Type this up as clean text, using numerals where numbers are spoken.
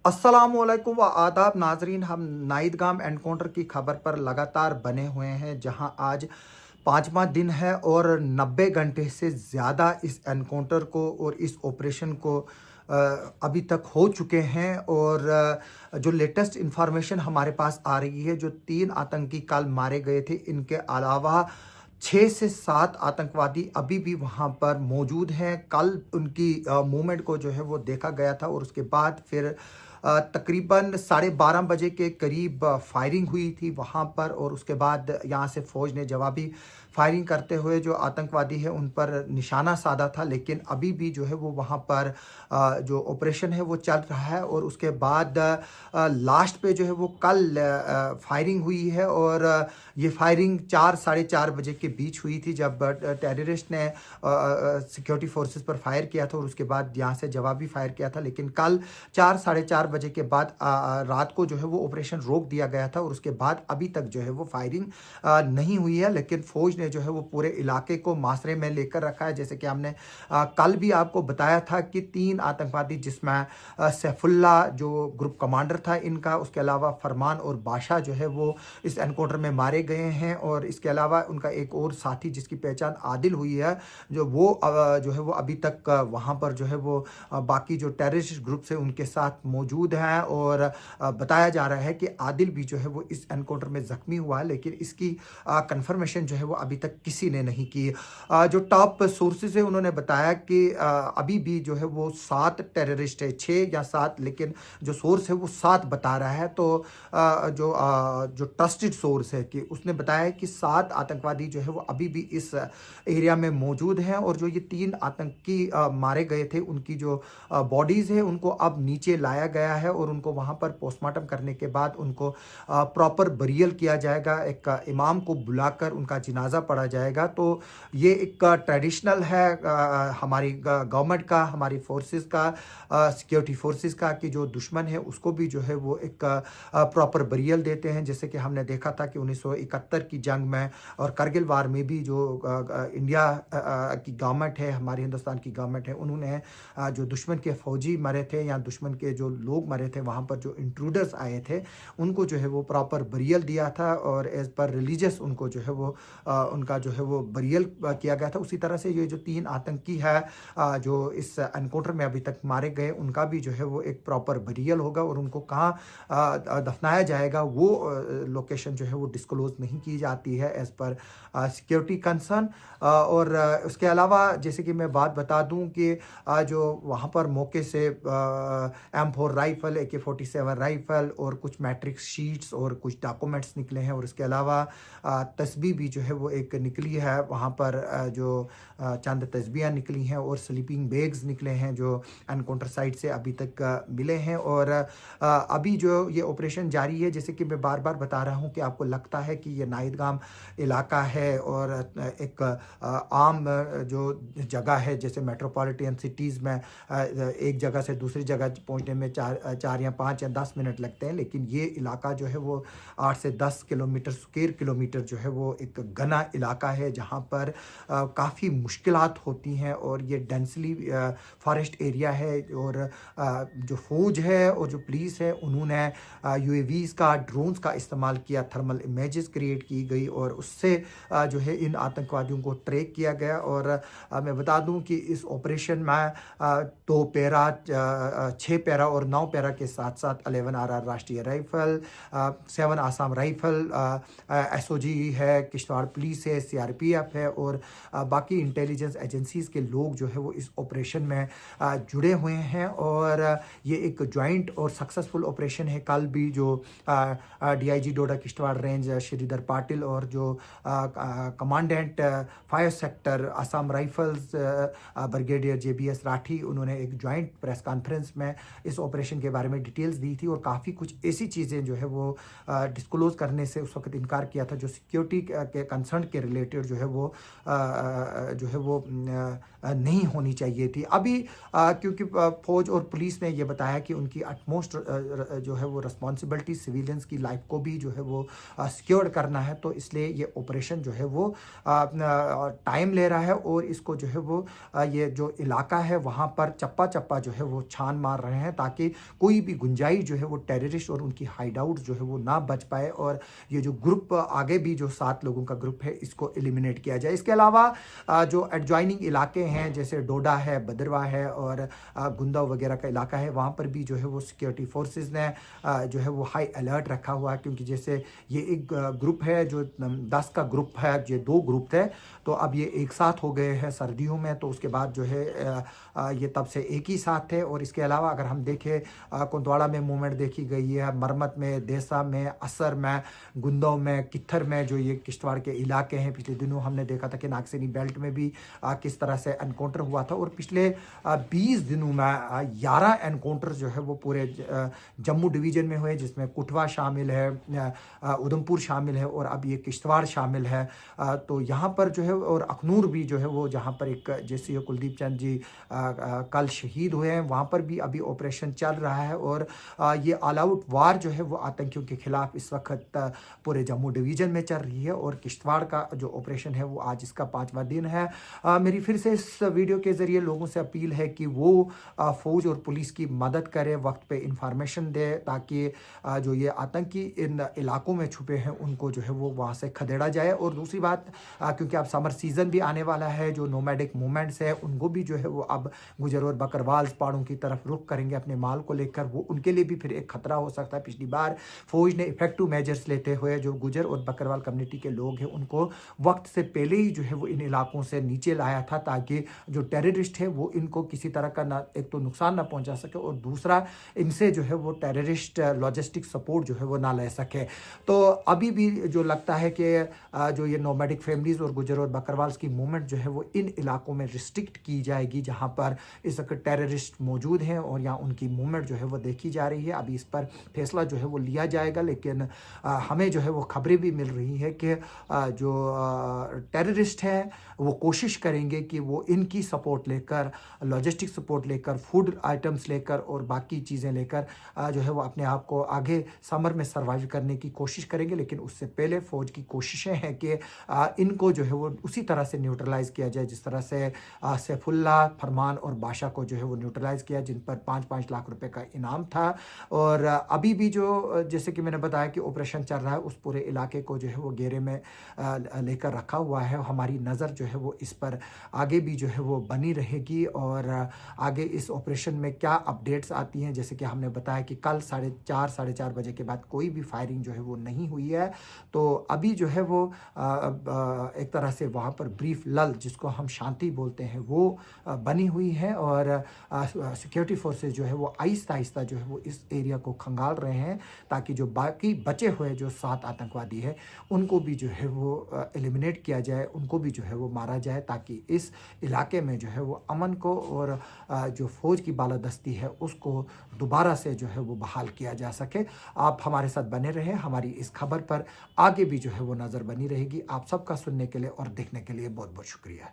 अस्सलामुअलैकुम व आदाब नाजरीन। हम नाइदगाम एनकाउंटर की खबर पर लगातार बने हुए हैं, जहां आज पाँचवा दिन है और 90 घंटे से ज़्यादा इस एनकाउंटर को और इस ऑपरेशन को अभी तक हो चुके हैं। और जो लेटेस्ट इंफॉर्मेशन हमारे पास आ रही है, जो 3 आतंकी कल मारे गए थे, इनके अलावा 6 से 7 आतंकवादी अभी भी वहाँ पर मौजूद हैं। कल उनकी मूवमेंट को जो है वो देखा गया था और उसके बाद फिर तकरीबन 12:30 बजे के करीब फायरिंग हुई थी वहाँ पर। और उसके बाद यहाँ से फ़ौज ने जवाबी फायरिंग करते हुए जो आतंकवादी है उन पर निशाना साधा था। लेकिन अभी भी जो है वो वहाँ पर जो ऑपरेशन है वो चल रहा है। और उसके बाद लास्ट पे जो है वो कल फायरिंग हुई है। और ये फायरिंग 4 साढ़े 4 बजे के बीच हुई थी, जब टेररिस्ट ने सिक्योरिटी फोर्सेस पर फायर किया था और उसके बाद यहाँ से जवाबी फायर किया था। लेकिन कल 4 साढ़े 4 बजे के बाद रात को जो है वो ऑपरेशन रोक दिया गया था और उसके बाद अभी तक जो है वो फायरिंग नहीं हुई है। लेकिन फ़ौज ने जो है वो पूरे इलाके को मासरे में लेकर रखा है। जैसे कि हमने कल भी आपको बताया था कि 3 आतंकवादी, जिसमें सैफुल्ला जो ग्रुप कमांडर था इनका, उसके अलावा फरमान और बादशाह जो है वो इस एनकाउंटर में मारे गए हैं। और इसके अलावा उनका एक और साथी जिसकी पहचान आदिल हुई है, जो है वो अभी तक वहाँ पर जो है वो बाकी जो टेररिस्ट ग्रुप से उनके साथ मौजूद हैं। और बताया जा रहा है कि आदिल भी जो है वो इस एनकाउंटर में ज़ख्मी हुआ है, लेकिन इसकी कंफर्मेशन जो है वो अभी तक किसी ने नहीं की। जो टॉप सोर्सेज है उन्होंने बताया कि अभी भी जो है वो 7 टेररिस्ट है, 6 या 7, लेकिन जो सोर्स है वो 7 बता रहा है। तो जो ट्रस्टेड सोर्स है कि उसने बताया है कि 7 आतंकवादी जो है वो अभी भी इस एरिया में मौजूद हैं। और जो ये 3 आतंकी मारे गए थे, उनकी जो बॉडीज़ है उनको अब नीचे लाया गया है और उनको वहाँ पर पोस्टमार्टम करने के बाद उनको प्रॉपर बरियल किया जाएगा। एक इमाम को बुलाकर उनका जनाजा पढ़ा जाएगा। तो ये एक ट्रेडिशनल है हमारी गवर्नमेंट का, हमारी फोर्सेस का, सिक्योरिटी फोर्सेस का, कि जो दुश्मन है उसको भी जो है वो एक प्रॉपर बरियल देते हैं। जैसे कि हमने देखा था कि 1971 की जंग में और करगिल वार में भी जो इंडिया की गवर्नमेंट है, हमारी हिंदुस्तान की गवर्नमेंट है, उन्होंने जो दुश्मन के फौजी मरे थे या दुश्मन के जो लोग मरे थे, वहाँ पर जो इंट्रूडर्स आए थे, उनको जो है वो प्रॉपर बरियल दिया था और एज़ पर रिलीजियस उनको जो है वो उनका जो है वो बरियल किया गया था। उसी तरह से ये जो 3 आतंकी है जो इस एनकाउंटर में अभी तक मारे गए, उनका भी जो है वो एक प्रॉपर बरियल होगा और उनको कहाँ दफनाया जाएगा वो लोकेशन जो है वो डिस्क्लोज नहीं की जाती है एज़ पर सिक्योरिटी कंसर्न। और उसके अलावा जैसे कि मैं बात बता दूं कि जो वहाँ पर मौके से M4 राइफ़ल, AK-47 राइफ़ल और कुछ मैट्रिक्स शीट्स और कुछ डॉक्यूमेंट्स निकले हैं। और इसके अलावा तस्बीह भी जो है वो एक निकली है वहाँ पर, जो चंद तस्बीहां निकली हैं और स्लीपिंग बैग्स निकले हैं जो एनकाउंटर साइट से अभी तक मिले हैं। और अभी जो ये ऑपरेशन जारी है, जैसे कि मैं बार बार बता रहा हूँ कि आपको लगता है कि ये नाइदगाम इलाका है और एक आम जो जगह है, जैसे मेट्रोपॉलिटन सिटीज़ में एक जगह से दूसरी जगह पहुंचने में 4 या 5 या 10 मिनट लगते हैं, लेकिन ये इलाका जो है वो 8 से 10 किलोमीटर स्क्वायर किलोमीटर जो है वो एक घना इलाका है, जहां पर काफ़ी मुश्किलात होती हैं। और ये डेंसली फॉरेस्ट एरिया है। और जो फौज है और जो पुलिस है, उन्होंने यूएवीज़ का, ड्रोन्स का इस्तेमाल किया, थर्मल इमेजेस क्रिएट की गई और उससे जो है इन आतंकवादियों को ट्रैक किया गया। और मैं बता दूं कि इस ऑपरेशन में 2 पैरा, 6 पैरा और 9 पैरा के साथ साथ 11 RR राष्ट्रीय राइफल, 7 आसाम राइफल, SOG है, किश्तवाड़ पुलिस है, CRPF है और बाकी इंटेलिजेंस एजेंसीज़ के लोग जो है वो इस ऑपरेशन में जुड़े हुए हैं। और ये एक जॉइंट और सक्सेसफुल ऑपरेशन है। कल भी जो DIG डोडा किश्तवाड़ रेंज श्रीधर पाटिल और जो commandant 5 sector Assam rifles brigadier JBS Rathi, उन्होंने एक जॉइंट प्रेस कॉन्फ्रेंस में इस ऑपरेशन के बारे में डिटेल्स दी थी और काफ़ी कुछ ऐसी चीज़ें जो है वो डिस्क्लोज करने से उस वक्त इनकार किया था जो सिक्योरिटी के कंसर्न के रिलेटेड जो है वो नहीं होनी चाहिए थी। अभी क्योंकि फौज और पुलिस ने ये बताया कि उनकी अटमोस्ट जो है वो रिस्पॉन्सिबिलिटी सिविलियंस की लाइफ को भी जो है वो सिक्योर करना है, तो इसलिए ये ऑपरेशन जो है वो टाइम ले रहा है। और इसको जो है वो ये जो इलाका है वहाँ पर चप्पा चप्पा जो है वो छान मार रहे हैं, ताकि कोई भी गुंजाइश जो है वो टेररिस्ट और उनकी हाइड आउट जो है वो ना बच पाए, और ये जो ग्रुप आगे भी जो 7 लोगों का ग्रुप है इसको एलिमिनेट किया जाए। इसके अलावा जो एडजॉइनिंग इलाके हैं जैसे डोडा है, बदरवा है और गुंदा वगैरह का इलाका है, वहाँ पर भी जो है वो सिक्योरिटी फोर्सेस ने जो है वो हाई अलर्ट रखा हुआ है, क्योंकि जैसे ये एक ग्रुप है जो 10 का ग्रुप है, ये 2 ग्रुप थे, तो अब ये एक साथ हो गए हैं सर्दियों में, तो उसके बाद जो है ये तब से एक ही साथ थे। और इसके अलावा अगर हम देखें कुंदवाड़ा में मूवमेंट देखी गई है, मरमत में, देसा में, असर में, गुंदों में, कित्थर में, जो ये किश्तवाड़ के इलाके हैं। पिछले दिनों हमने देखा था कि नागसैनी बेल्ट में भी किस तरह से एनकाउंटर हुआ था, और पिछले 20 दिनों में 11 एनकाउंटर जो है वो पूरे जम्मू डिवीज़न में हुए, जिसमें कुठवा शामिल है, उधमपुर शामिल है और अब ये किश्तवाड़ शामिल है। तो यहाँ पर जो है, और अखनूर भी जो है वो, जहाँ पर एक जैसे कुलदीप चंद जी कल शहीद हुए हैं, वहाँ पर भी अभी ऑपरेशन चल रहा है। और ये ऑल आउट वार जो है वो आतंकियों के खिलाफ इस वक्त पूरे जम्मू डिवीज़न में चल रही है, और किश्तवाड़ का जो ऑपरेशन है वो आज इसका 5वां दिन है। मेरी फिर से इस वीडियो के ज़रिए लोगों से अपील है कि वो फ़ौज और पुलिस की मदद करें, वक्त पे इंफॉर्मेशन दे, ताकि जो ये आतंकी इन इलाकों में छुपे हैं उनको जो है वो वहाँ से खदेड़ा जाए। और दूसरी बात, क्योंकि अब समर सीज़न भी आने वाला है, जो नोमैडिक मूवमेंट्स है उनको भी जो है वो अब गुजर और बकरवाल पहाड़ों की तरफ रुख करेंगे अपने माल को लेकर, वो उनके लिए भी फिर एक खतरा हो सकता है। पिछली बार फौज ने इफेक्टिव मेजर्स लेते हुए जो गुजर और बकरवाल कम्युनिटी के लोग हैं उनको वक्त से पहले ही जो है वो इन इलाकों से नीचे लाया था, ताकि जो टेररिस्ट है वो इनको किसी तरह का ना, एक तो नुकसान ना पहुंचा सके, और दूसरा इनसे जो है वो टेररिस्ट लॉजिस्टिक सपोर्ट जो है वो ना ले सके। तो अभी भी जो लगता है कि जो ये नोमैडिक फैमिलीज़ और गुजर और बकरवाल्स की मूवमेंट जो है वो इन इलाकों में रिस्ट्रिक्ट की जाएगी जहां पर इस वक्त टेररिस्ट मौजूद हैं, और यहाँ उनकी मूवमेंट जो है वो देखी जा रही है। अभी इस पर फैसला जो है वो लिया जाएगा, लेकिन हमें जो है वो खबरें भी मिल रही है कि जो टेररिस्ट हैं वो कोशिश करेंगे कि वो इनकी सपोर्ट लेकर, लॉजिस्टिक सपोर्ट लेकर, फूड आइटम्स लेकर और बाकी चीज़ें लेकर जो है वो अपने आप को आगे समर में सर्वाइव करने की कोशिश करेंगे। लेकिन उससे पहले फ़ौज की कोशिशें हैं कि इनको जो है वो उसी तरह से न्यूट्रलाइज़ किया जाए जिस तरह से सैफुल्ला, फरमान और बादशाह को जो है वो न्यूट्रलाइज़ किया, जिन पर 5-5 लाख रुपए का इनाम था। और अभी भी जो, जैसे कि मैंने बताया कि ऑपरेशन चल रहा है, उस पूरे इलाके को जो है वो घेरे में लेकर रखा हुआ है। हमारी नज़र जो है वो इस पर आगे भी जो है वो बनी रहेगी, और आगे इस ऑपरेशन में क्या अपडेट्स आती हैं, जैसे कि हमने बताया कि कल 4:30 साढ़े 4 बजे के बाद कोई भी फायरिंग जो है वो नहीं हुई है। तो अभी जो है वो एक तरह से वहाँ पर ब्रीफ लल, जिसको हम शांति बोलते हैं, वो बनी हुई है, और सिक्योरिटी फोर्सेस जो है वो आहिस्ता आहिस्ता जो है वो इस एरिया को खंगाल रहे हैं, ताकि जो बाकी बचे हुए जो 7 आतंकवादी हैं उनको भी जो है वो एलिमिनेट किया जाए, उनको भी जो है वो मारा जाए, ताकि इस इलाके में जो है वो अमन को और जो फ़ौज की बालादस्ती है उसको दोबारा से जो है वो बहाल किया जा सके। आप हमारे साथ बने रहें, हमारी इस खबर पर आगे भी जो है वो नज़र बनी रहेगी। आप सबका सुनने के लिए और देखने के लिए बहुत बहुत शुक्रिया।